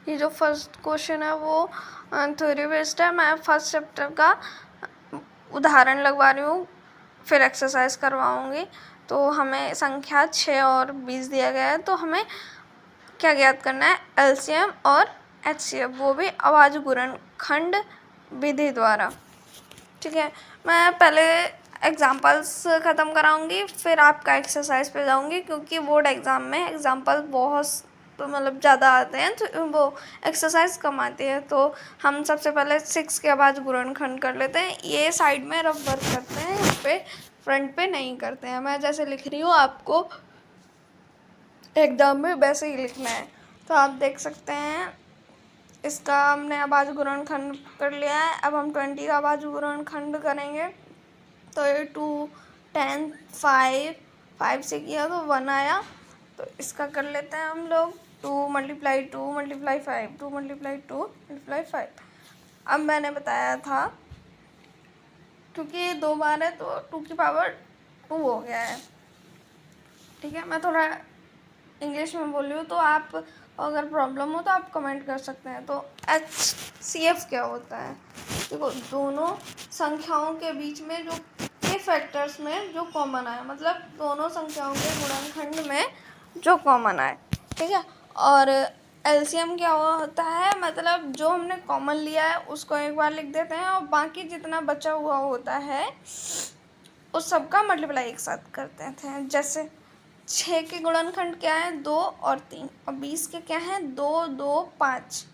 ये जो first question है वो थ्योरी बेस्ड है। मैं फर्स्ट चैप्टर का उदाहरण लगवा रही हूँ, फिर एक्सरसाइज करवाऊँगी। तो हमें संख्या 6 और 20 दिया गया है, तो हमें क्या ज्ञात करना है, एलसीएम और एचसीएफ, वो भी अभाज्य गुणनखंड विधि द्वारा। ठीक है, मैं पहले एग्जांपल्स ख़त्म कराऊंगी, फिर आपका एक्सरसाइज पे जाऊंगी, क्योंकि बोर्ड एग्ज़ाम में एग्जांपल बहुत तो मतलब ज़्यादा आते हैं, तो वो एक्सरसाइज कम आती है। तो हम सबसे पहले 6 के अभाज्य गुणनखंड कर लेते हैं। ये साइड में रफ वर्क करते हैं, यहाँ पे फ्रंट पे नहीं करते हैं। मैं जैसे लिख रही हूँ आपको एग्जाम में वैसे ही लिखना है। तो आप देख सकते हैं, इसका हमने अभाज्य गुणनखंड कर लिया है। अब हम 20 का अभाज्य गुणनखंड करेंगे। तो ये 2, 10, 5 से किया तो 1 आया। तो इसका कर लेते हैं हम लोग 2 × 2 × 5, 2 × 2 × 5। अब मैंने बताया था, क्योंकि ये 2 बार है तो 2 की पावर 2 हो गया है। ठीक है, मैं थोड़ा इंग्लिश में बोल रही हूँ, तो आप अगर प्रॉब्लम हो तो आप कमेंट कर सकते हैं। तो HCF क्या होता है, देखो दोनों संख्याओं के बीच में जो के फैक्टर्स में जो कॉमन आए, मतलब दोनों संख्याओं के गुणनखंड में जो कॉमन आए। ठीक है, और एलसीएम क्या होता है, मतलब जो हमने कॉमन लिया है उसको एक बार लिख देते हैं, और बाकी जितना बचा हुआ होता है उस सबका मल्टीप्लाई एक साथ करते हैं। जैसे 6 के गुणनखंड क्या है, 2 और 3, और 20 के क्या है, 2, 2, 5।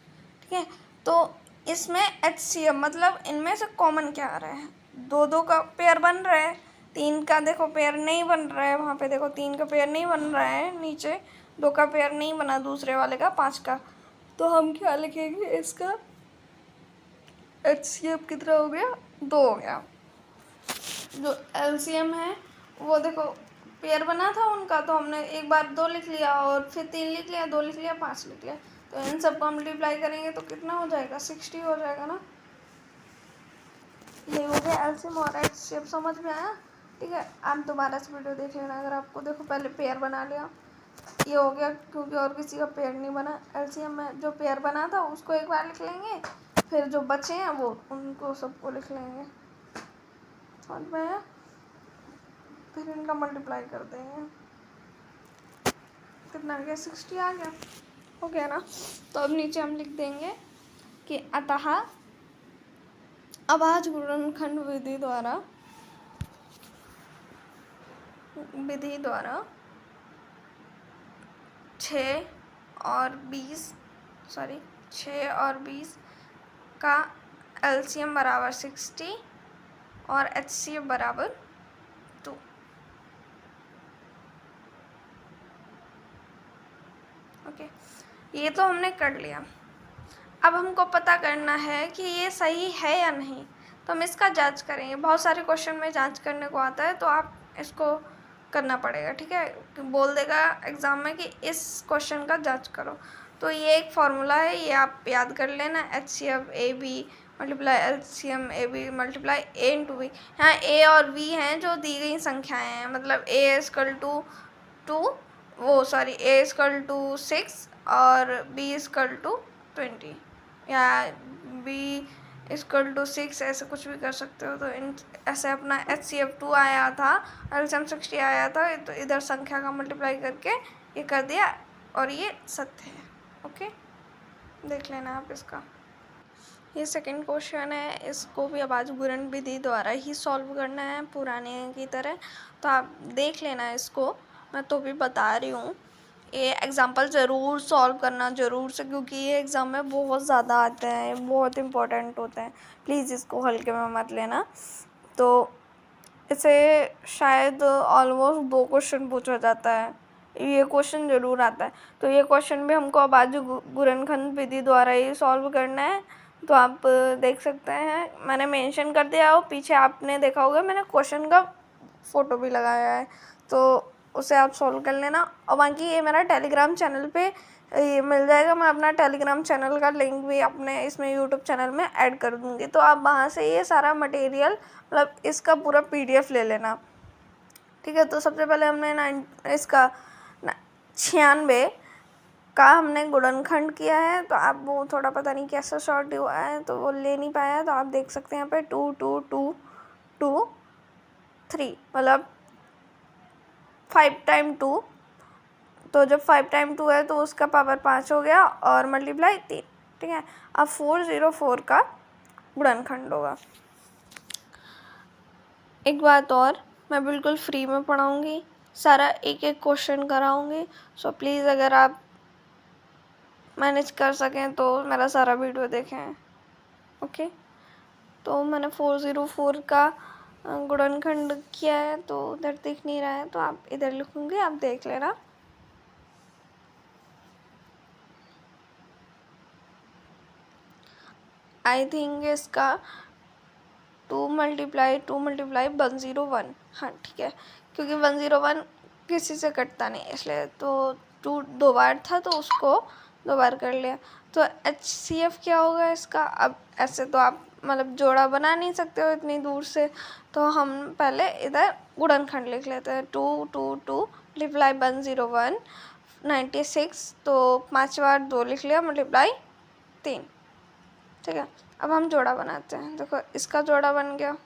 ठीक है, तो इसमें HCF मतलब इनमें से कॉमन क्या आ रहा है, 2, 2 का पेयर बन रहा है, 3 का देखो पेयर नहीं बन रहा है, वहाँ पे देखो 3 का पेयर नहीं बन रहा है, नीचे 2 का पेयर नहीं बना दूसरे वाले का, 5 का। तो हम क्या लिखेंगे, इसका HCF कितना हो गया, 2 हो गया। जो एलसीएम है वो देखो पेयर बना था उनका, तो हमने एक बार 2 लिख लिया, और फिर 3 लिख लिया, 2 लिख लिया, 5 लिख लिया। तो इन सबको मल्टीप्लाई करेंगे तो कितना हो जाएगा, 60 हो जाएगा ना। ये हो गया एलसीएम और एचसीएफ, समझ में आया। ठीक है, आप दोबारा से वीडियो देख लेना अगर आपको। देखो पहले पेयर बना लिया, ये हो गया, क्योंकि और किसी का पेयर नहीं बना। एलसीएम में जो पेयर बना था उसको एक बार लिख लेंगे, फिर जो बचे हैं वो उनको सबको लिख लेंगे, समझ में आया। फिर इनका मल्टीप्लाई कर देंगे, कितना आ गया, 60 आ गया, हो गया ना। तो अब नीचे हम लिख देंगे कि अतः अभाज्य गुणनखंड विधि द्वारा 6 और 20 का एलसीएम बराबर 60 और एचसीएफ बराबर 2। ओके, ये तो हमने कर लिया। अब हमको पता करना है कि ये सही है या नहीं, तो हम इसका जांच करेंगे। बहुत सारे क्वेश्चन में जांच करने को आता है, तो आप इसको करना पड़ेगा। ठीक है, बोल देगा एग्ज़ाम में कि इस क्वेश्चन का जांच करो। तो ये एक फार्मूला है, ये आप याद कर लेना, HCF AB multiply LCM AB multiply A into B। यहाँ A और B हैं जो दी गई संख्याएं हैं, मतलब A इक्वल टू 6 और B इक्वल टू 20, या B इक्वल टू 6, ऐसे कुछ भी कर सकते हो। तो इन ऐसे अपना HCF 2 आया था, LCM 60 आया था, तो इधर संख्या का मल्टीप्लाई करके ये कर दिया, और ये सत्य है। ओके, देख लेना आप इसका। ये सेकंड क्वेश्चन है, इसको भी अभाज्य गुणन विधि द्वारा ही सॉल्व करना है पुराने की तरह। तो आप देख लेना इसको, मैं तो भी बता रही हूँ। ये एग्जाम्पल ज़रूर सॉल्व करना, ज़रूर से, क्योंकि ये एग्ज़ाम में बहुत ज़्यादा आते हैं, बहुत इंपॉर्टेंट होते हैं। प्लीज़ इसको हल्के में मत लेना। तो इसे शायद ऑलमोस्ट 2 क्वेश्चन पूछा जाता है, ये क्वेश्चन ज़रूर आता है। तो ये क्वेश्चन भी हमको अभाज्य गुणनखंड विधि द्वारा ही सॉल्व करना है। तो आप देख सकते हैं, मैंने मेंशन कर दिया हो, पीछे आपने देखा होगा मैंने क्वेश्चन का फ़ोटो भी लगाया है, तो उसे आप सॉल्व कर लेना। और बाकी ये मेरा टेलीग्राम चैनल पे ये मिल जाएगा, मैं अपना टेलीग्राम चैनल का लिंक भी अपने इसमें यूट्यूब चैनल में ऐड कर दूँगी। तो आप वहाँ से ये सारा मटेरियल, मतलब इसका पूरा PDF ले लेना। ठीक है, तो सबसे पहले हमने इसका 96 का हमने गुणनखंड किया है, तो आप वो थोड़ा पता नहीं कैसा शॉर्ट हुआ है तो वो ले नहीं पाया, तो आप देख सकते हैं यहाँ पे 2 2 2 2 3, मतलब 5 टाइम 2, तो जब 5 टाइम 2 है तो उसका पावर 5 हो गया और मल्टीप्लाई 3, ठीक है। अब 404 का गुणनखंड होगा। एक बात और, मैं बिल्कुल फ्री में पढ़ाऊँगी, सारा एक एक क्वेश्चन कराऊँगी, सो प्लीज़ अगर आप मैनेज कर सकें तो मेरा सारा वीडियो देखें, ओके। तो मैंने 404 का गुणनखंड किया है, तो उधर दिख नहीं रहा है तो आप इधर लिखूँगी, आप देख लेना। आई थिंक इसका 2 मल्टीप्लाई 101, हाँ ठीक है, क्योंकि 101 किसी से कटता नहीं इसलिए, तो 2 दो बार था तो उसको 2 बार कर लिया। तो HCF क्या होगा इसका? अब ऐसे तो आप मतलब जोड़ा बना नहीं सकते हो इतनी दूर से, तो हम पहले इधर गुणनखंड लिख लेते हैं। 2 2 2 मल्टीप्लाई 101 96, तो 5 बार 2 लिख लिया, मल्टीप्लाई 3, ठीक है। अब हम जोड़ा बनाते हैं, देखो इसका जोड़ा बन गया,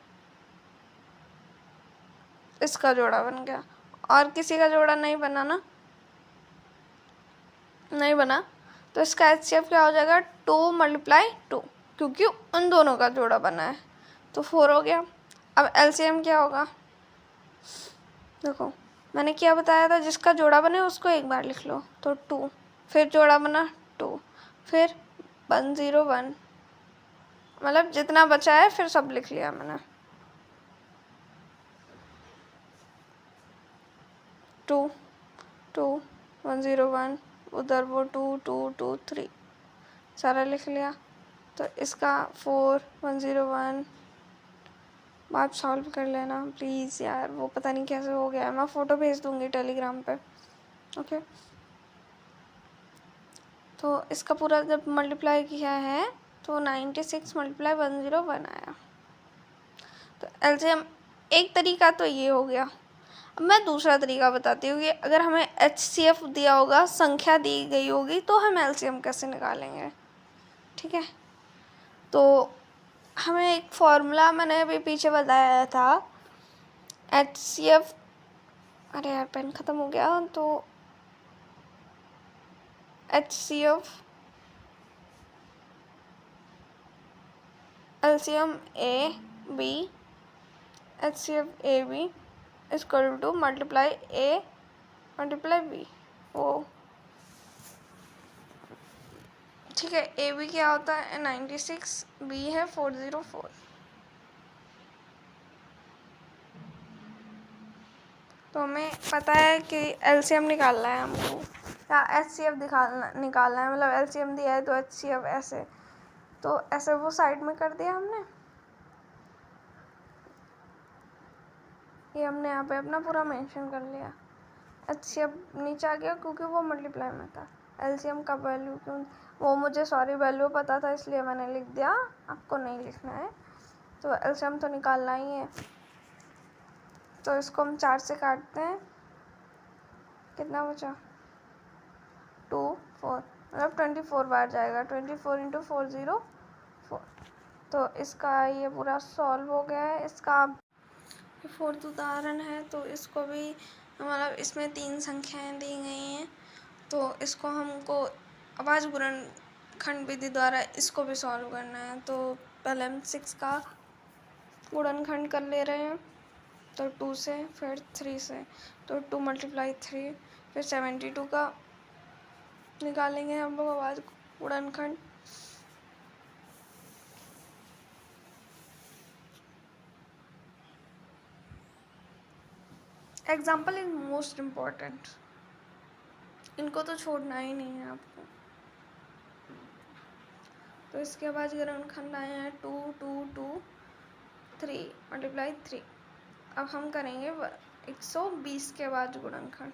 इसका जोड़ा बन गया, और किसी का जोड़ा नहीं बना ना, नहीं बना, तो इसका HCF क्या हो जाएगा? 2 मल्टीप्लाई 2, क्योंकि उन दोनों का जोड़ा बना है, तो 4 हो गया। अब LCM क्या होगा? देखो मैंने क्या बताया था, जिसका जोड़ा बने उसको एक बार लिख लो, तो 2, फिर जोड़ा बना 2, फिर 101, मतलब जितना बचा है फिर सब लिख लिया मैंने। 2 2 101, उधर वो 2 2 2 3, सारा लिख लिया। तो इसका 4 101 आप सॉल्व कर लेना प्लीज़ यार, वो पता नहीं कैसे हो गया है, मैं फ़ोटो भेज दूँगी टेलीग्राम पे, ओके। तो इसका पूरा जब मल्टीप्लाई किया है तो 96 मल्टीप्लाई 101 आया। तो LCM एक तरीका तो ये हो गया। अब मैं दूसरा तरीका बताती हूँ कि अगर हमें HCF दिया होगा, संख्या दी गई होगी, तो हम LCM कैसे निकालेंगे, ठीक है। तो हमें एक फॉर्मूला मैंने अभी पीछे बताया था, HCF, अरे यार पेन ख़त्म हो गया, तो HCF LCM AB, HCF AB equal to multiply A multiply B, वो ठीक है। AB क्या होता है? 96, B है 404। तो हमें पता है कि LCM निकालना है हमको, या HCF निकालना है, मतलब LCM दिया है तो HCF ऐसे, तो ऐसे वो साइड में कर दिया हमने, ये हमने यहाँ पे अपना पूरा मेंशन कर लिया। HCF नीचे आ गया क्योंकि वो मल्टीप्लाई में था। LCM का वैल्यू क्यों, वो मुझे सॉरी वैल्यू पता था इसलिए मैंने लिख दिया, आपको नहीं लिखना है। तो LCM तो निकालना ही है, तो इसको हम 4 से काटते हैं, कितना बचा? 2 4, मतलब 24 बार जाएगा, 24 इंटू 404। तो इसका ये पूरा सॉल्व हो गया है। इसका 4th उदाहरण है, तो इसको भी मतलब इसमें 3 संख्याएं दी गई हैं, तो इसको हमको अभाज्य गुणनखंड विधि द्वारा इसको भी सॉल्व करना है। तो पहले हम 6 का गुणनखंड कर ले रहे हैं, तो 2 से, फिर 3 से, तो 2 मल्टीप्लाई 3, फिर 72 का निकालेंगे हम लोग अभाज्य गुणनखंड। एग्जाम्पल इज मोस्ट इम्पॉर्टेंट, इनको तो छोड़ना ही नहीं है आपको। तो इसके बाद गुणनखंड आए हैं 2 2 2 3 मल्टीप्लाई 3। अब हम करेंगे 120 के बाद गुणनखंड।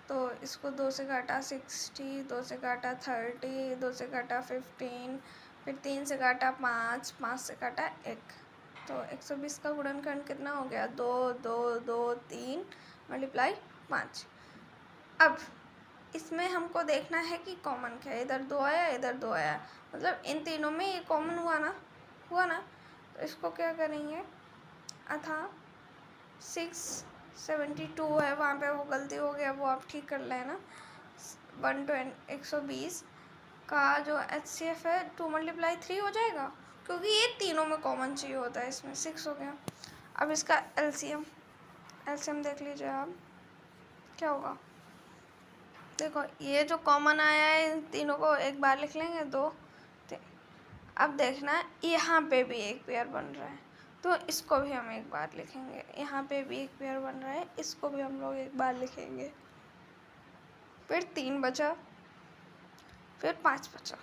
तो इसको 2 से काटा 60, 2 से काटा 30, 2 से काटा 15, फिर 3 से काटा 5, 5 से काटा 1, तो 120 का गुणनखंड कितना हो गया? 2 2 2 3 मल्टीप्लाई 5। अब इसमें हमको देखना है कि कॉमन क्या है। इधर 2 आया, इधर 2 आया, मतलब इन तीनों में ये कॉमन हुआ ना, तो इसको क्या करेंगे, अथा 672 है, वहाँ पे वो गलती हो गया, वो आप ठीक कर लेना। 120 का जो HCF है 2 मल्टीप्लाई 3 हो जाएगा, क्योंकि ये तीनों में कॉमन चाहिए होता है। इसमें 6 हो गया। अब इसका एलसीएम देख लीजिए आप, क्या होगा। देखो ये जो कॉमन आया है इन तीनों को एक बार लिख लेंगे, 2 3। अब देखना यहाँ पे भी एक पेयर बन रहा है, तो इसको भी हम एक बार लिखेंगे। यहाँ पे भी एक पेयर बन रहा है, इसको भी हम लोग एक बार लिखेंगे। फिर 3 बचा, फिर 5 बचा,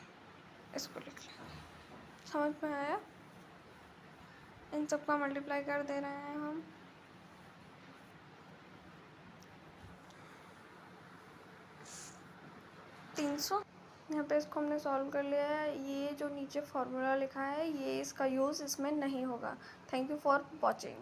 इसको लिख लेंगे। समझ में आया? इन सबका मल्टीप्लाई कर दे रहे हैं हम। 300। यहाँ पे इसको हमने सॉल्व कर लिया है। ये जो नीचे फॉर्मूला लिखा है, ये इसका यूज़ इसमें नहीं होगा। Thank you for watching.